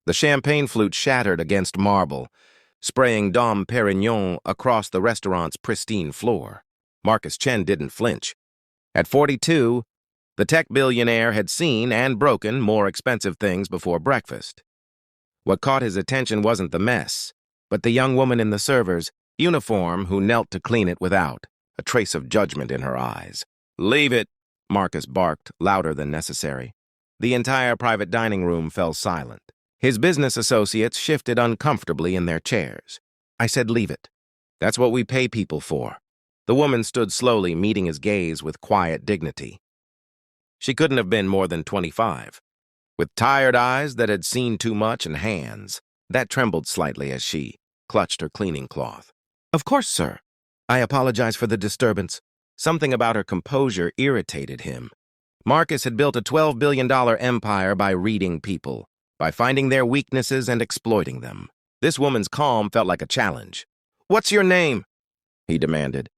The champagne flute shattered against marble, spraying Dom Perignon across the restaurant's pristine floor. Marcus Chen didn't flinch. At 42, the tech billionaire had seen and broken more expensive things before breakfast. What caught his attention wasn't the mess, but the young woman in the server's uniform who knelt to clean it without a trace of judgment in her eyes. "Leave it," Marcus barked, louder than necessary. The entire private dining room fell silent. His business associates shifted uncomfortably in their chairs. "I said leave it. That's what we pay people for." The woman stood slowly, meeting his gaze with quiet dignity. She couldn't have been more than 25. With tired eyes that had seen too much and hands that trembled slightly as she clutched her cleaning cloth. "Of course, sir. I apologize for the disturbance." Something about her composure irritated him. Marcus had built a $12 billion empire by reading people, by finding their weaknesses and exploiting them. This woman's calm felt like a challenge. "What's your name?" he demanded.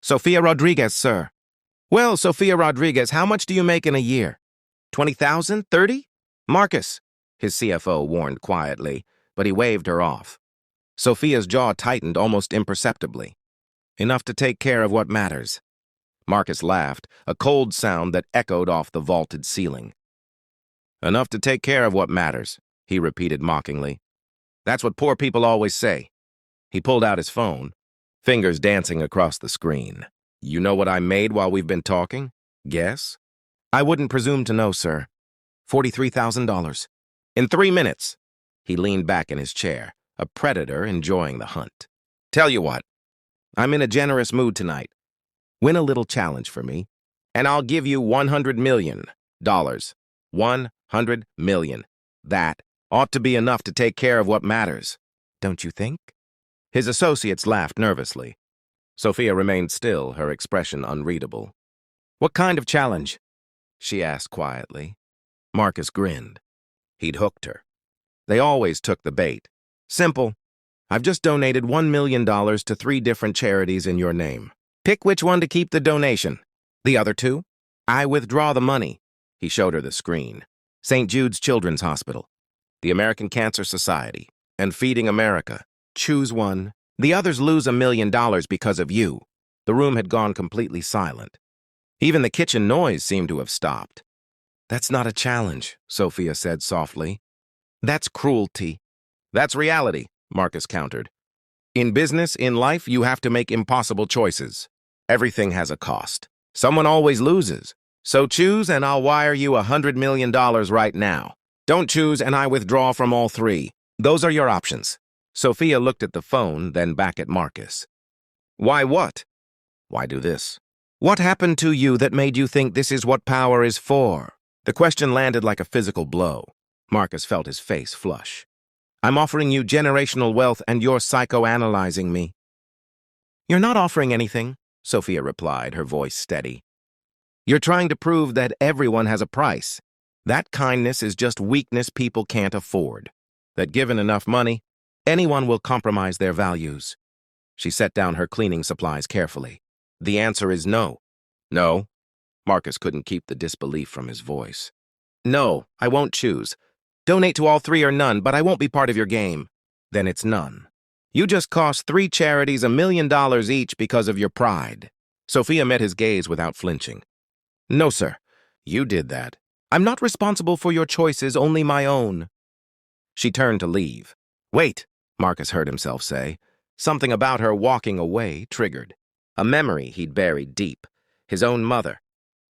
"Sofia Rodriguez, sir." "Well, Sofia Rodriguez, how much do you make in a year? 20,000? 30? "Marcus," his CFO warned quietly, but he waved her off. Sofia's jaw tightened almost imperceptibly. "Enough to take care of what matters." Marcus laughed, a cold sound that echoed off the vaulted ceiling. "Enough to take care of what matters," he repeated mockingly. "That's what poor people always say." He pulled out his phone, fingers dancing across the screen. "You know what I made while we've been talking? Guess?" "I wouldn't presume to know, sir. $43,000. In 3 minutes." He leaned back in his chair, a predator enjoying the hunt. "Tell you what, I'm in a generous mood tonight. Win a little challenge for me, and I'll give you $100 million. $100 million. That ought to be enough to take care of what matters, don't you think?" His associates laughed nervously. Sofia remained still, her expression unreadable. "What kind of challenge?" she asked quietly. Marcus grinned. He'd hooked her. They always took the bait. "Simple. I've just donated $1 million to 3 different charities in your name. Pick which one to keep the donation. The other 2? I withdraw the money." He showed her the screen. "St. Jude's Children's Hospital, the American Cancer Society, and Feeding America. Choose one. The others lose $1 million because of you." The room had gone completely silent. Even the kitchen noise seemed to have stopped. "That's not a challenge," Sofia said softly. "That's cruelty." "That's reality," Marcus countered. "In business, in life, you have to make impossible choices. Everything has a cost. Someone always loses. So choose and I'll wire you $100 million right now. Don't choose and I withdraw from all 3. Those are your options." Sofia looked at the phone, then back at Marcus. "Why what?" "Why do this? What happened to you that made you think this is what power is for?" The question landed like a physical blow. Marcus felt his face flush. "I'm offering you generational wealth and you're psychoanalyzing me." "You're not offering anything," Sofia replied, her voice steady. "You're trying to prove that everyone has a price. That kindness is just weakness people can't afford. That given enough money, anyone will compromise their values." She set down her cleaning supplies carefully. "The answer is no." "No?" Marcus couldn't keep the disbelief from his voice. "No, I won't choose. Donate to all 3 or none, but I won't be part of your game." "Then it's none. You just cost 3 charities $1 million each because of your pride." Sofia met his gaze without flinching. "No, sir. You did that. I'm not responsible for your choices, only my own." She turned to leave. "Wait," Marcus heard himself say. Something about her walking away triggered. A memory he'd buried deep. His own mother,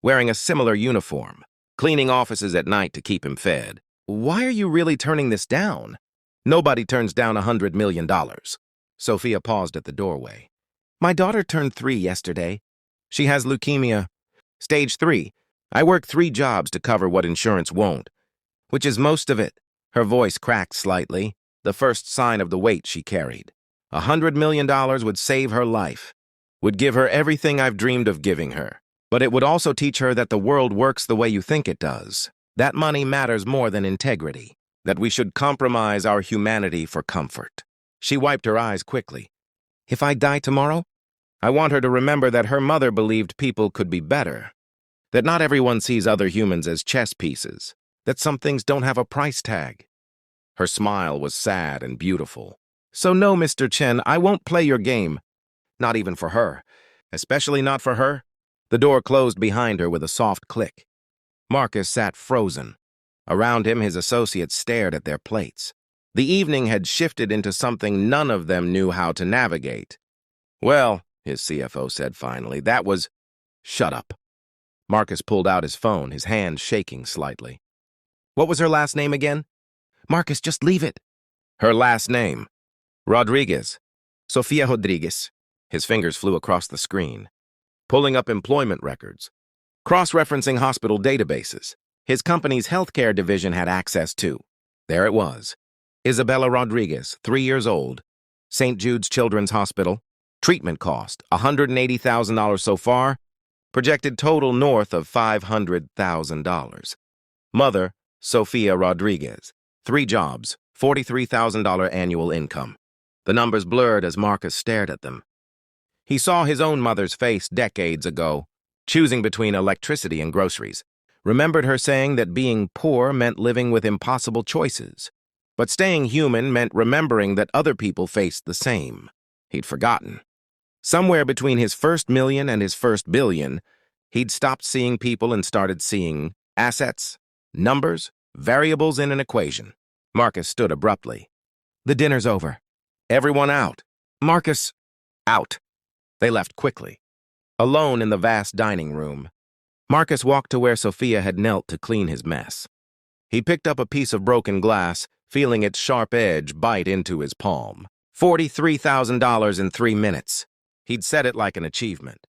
wearing a similar uniform, cleaning offices at night to keep him fed. "Why are you really turning this down?" "Nobody turns down $100 million. Sofia paused at the doorway. "My daughter turned 3 yesterday. She has leukemia. Stage 3. I work 3 jobs to cover what insurance won't, which is most of it." Her voice cracked slightly, the first sign of the weight she carried. $100 million would save her life, would give her everything I've dreamed of giving her. But it would also teach her that the world works the way you think it does. That money matters more than integrity. That we should compromise our humanity for comfort. She wiped her eyes quickly. "If I die tomorrow, I want her to remember that her mother believed people could be better. That not everyone sees other humans as chess pieces. That some things don't have a price tag." Her smile was sad and beautiful. So no, Mr. Chen, I won't play your game. Not even for her. Especially not for her. The door closed behind her with a soft click. Marcus sat frozen. Around him, his associates stared at their plates. The evening had shifted into something none of them knew how to navigate. Well, his CFO said finally, that was... Shut up. Marcus pulled out his phone, his hand shaking slightly. What was her last name again? Marcus, just leave it. Her last name. Rodriguez. Sofia Rodriguez. His fingers flew across the screen. Pulling up employment records. Cross-referencing hospital databases. His company's healthcare division had access to. There it was. Isabella Rodriguez, 3 years old. St. Jude's Children's Hospital. Treatment cost, $180,000 so far. Projected total north of $500,000. Mother, Sofia Rodriguez. 3 jobs, $43,000 annual income. The numbers blurred as Marcus stared at them. He saw his own mother's face decades ago, choosing between electricity and groceries. Remembered her saying that being poor meant living with impossible choices. But staying human meant remembering that other people faced the same. He'd forgotten. Somewhere between his first million and his first billion, he'd stopped seeing people and started seeing assets, numbers, variables in an equation. Marcus stood abruptly. The dinner's over. Everyone out. Marcus, out. They left quickly. Alone in the vast dining room, Marcus walked to where Sofia had knelt to clean his mess. He picked up a piece of broken glass, feeling its sharp edge bite into his palm. $43,000 in 3 minutes. He'd said it like an achievement.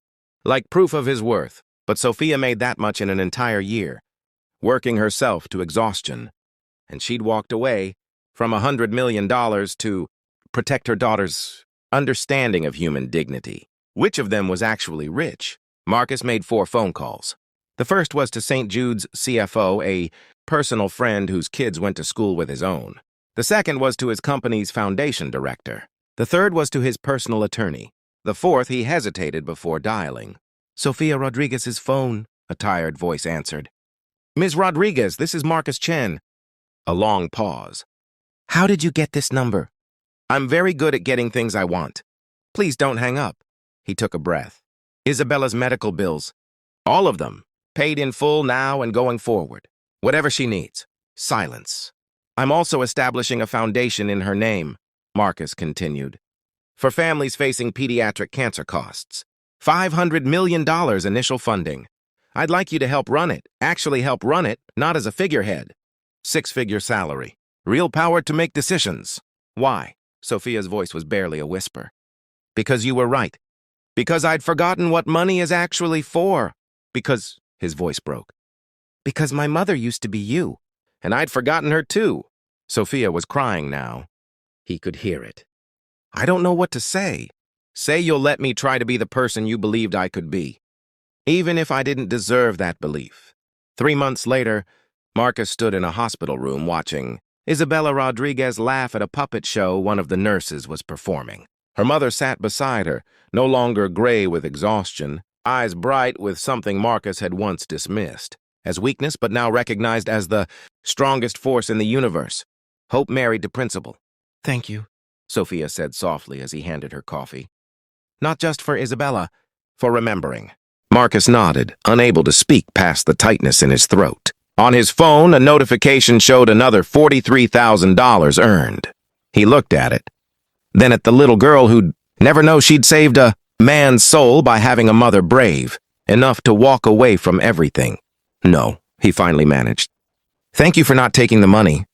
Like proof of his worth, but Sofia made that much in an entire year, working herself to exhaustion. And she'd walked away from $100 million to protect her daughter's understanding of human dignity. Which of them was actually rich? Marcus made 4 phone calls. The first was to St. Jude's CFO, a personal friend whose kids went to school with his own. The second was to his company's foundation director. The third was to his personal attorney. The fourth he hesitated before dialing. Sofia Rodriguez's phone, a tired voice answered. Ms. Rodriguez, this is Marcus Chen. A long pause. How did you get this number? I'm very good at getting things I want. Please don't hang up. He took a breath. Isabella's medical bills. All of them. Paid in full now and going forward. Whatever she needs. Silence. I'm also establishing a foundation in her name, Marcus continued. For families facing pediatric cancer costs. $500 million initial funding. I'd like you to help run it. Actually help run it, not as a figurehead. 6-figure salary. Real power to make decisions. Why? Sofia's voice was barely a whisper. Because you were right. Because I'd forgotten what money is actually for. Because, his voice broke. Because my mother used to be you, and I'd forgotten her too. Sofia was crying now. He could hear it. I don't know what to say. Say you'll let me try to be the person you believed I could be. Even if I didn't deserve that belief. 3 months later, Marcus stood in a hospital room watching Isabella Rodriguez laugh at a puppet show one of the nurses was performing. Her mother sat beside her, no longer gray with exhaustion, eyes bright with something Marcus had once dismissed as weakness but now recognized as the strongest force in the universe. Hope married to Principal. Thank you, Sofia said softly as he handed her coffee. Not just for Isabella, for remembering. Marcus nodded, unable to speak past the tightness in his throat. On his phone, a notification showed another $43,000 earned. He looked at it, then at the little girl who'd never know she'd saved a man's soul by having a mother brave, enough to walk away from everything. No, he finally managed. Thank you for not taking the money.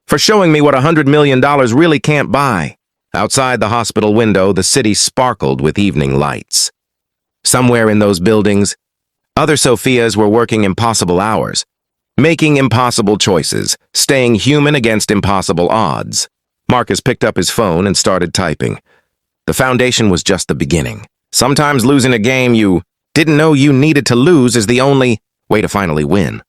For showing me what $100 million really can't buy. Outside the hospital window, the city sparkled with evening lights. Somewhere in those buildings, other Sofias were working impossible hours, making impossible choices, staying human against impossible odds. Marcus picked up his phone and started typing. The foundation was just the beginning. Sometimes losing a game you didn't know you needed to lose is the only way to finally win.